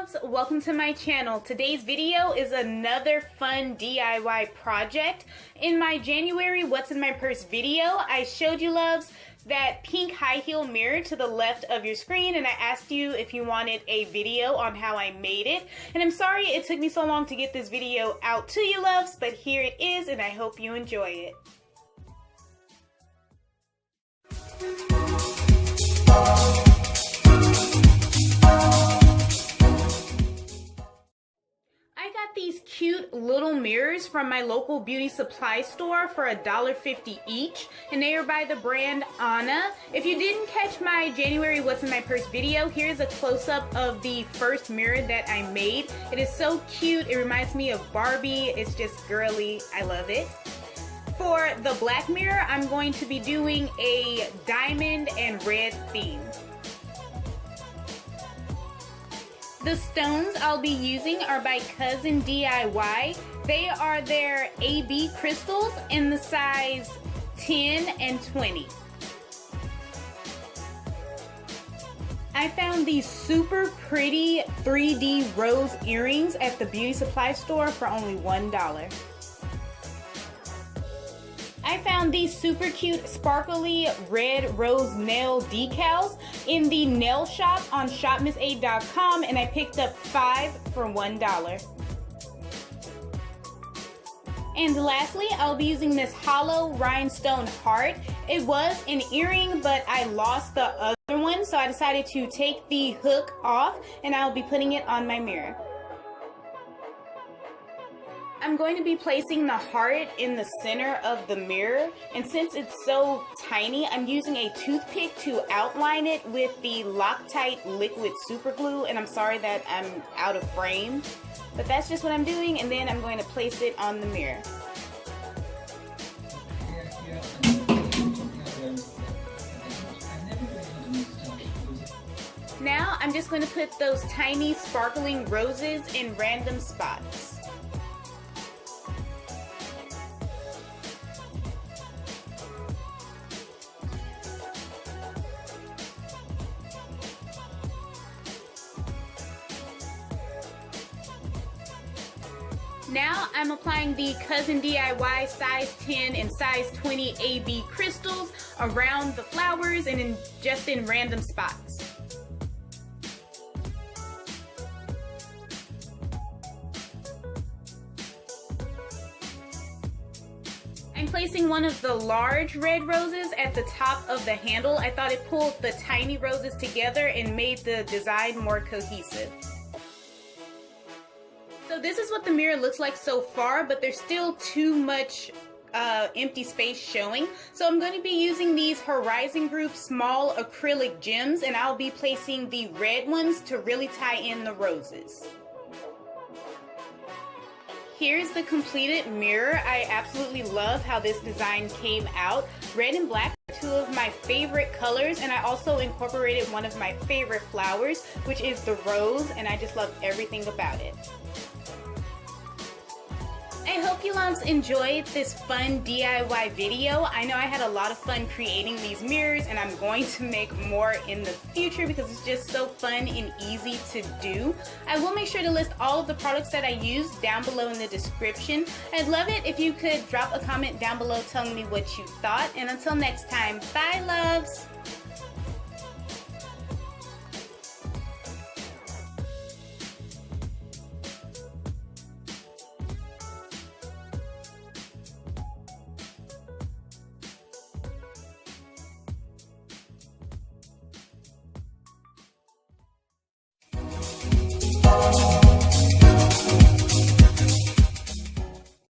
loves, welcome to my channel. Today's video is another fun DIY project. In my January What's in My Purse video, I showed you loves that pink high heel mirror to the left of your screen, and I asked you if you wanted a video on how I made it. And I'm sorry it took me so long to get this video out to you loves, but here it is and I hope you enjoy it. I got these cute little mirrors from my local beauty supply store for $1.50 each, and they are by the brand Anna. If you didn't catch my January What's in My Purse video, here's a close-up of the first mirror that I made. It is so cute. It reminds me of Barbie. It's just girly. I love it. For the black mirror, I'm going to be doing a diamond and red theme. The stones I'll be using are by Cousin D.I.Y. They are their AB crystals in the size 10 and 20. I found these super pretty 3D rose earrings at the beauty supply store for only $1. I found these super cute sparkly red rose nail decals in the nail shop on shopmissaid.com, and I picked up 5 for $1. And lastly, I'll be using this hollow rhinestone heart. It was an earring, but I lost the other one, so I decided to take the hook off and I'll be putting it on my mirror. I'm going to be placing the heart in the center of the mirror, and since it's so tiny, I'm using a toothpick to outline it with the Loctite liquid super glue, and I'm sorry that I'm out of frame, but that's just what I'm doing, and then I'm going to place it on the mirror. Now I'm just going to put those tiny sparkling roses in random spots. Now I'm applying the Cousin D.I.Y. size 10 and size 20 AB crystals around the flowers and just in random spots. I'm placing one of the large red roses at the top of the handle. I thought it pulled the tiny roses together and made the design more cohesive. So this is what the mirror looks like so far, but there's still too much empty space showing. So I'm going to be using these Horizon Group small acrylic gems, and I'll be placing the red ones to really tie in the roses. Here's the completed mirror. I absolutely love how this design came out. Red and black are two of my favorite colors, and I also incorporated one of my favorite flowers, which is the rose, and I just love everything about it. I hope you loves enjoyed this fun DIY video. I know I had a lot of fun creating these mirrors, and I'm going to make more in the future because it's just so fun and easy to do. I will make sure to list all of the products that I use down below in the description. I'd love it if you could drop a comment down below telling me what you thought, and until next time, bye loves!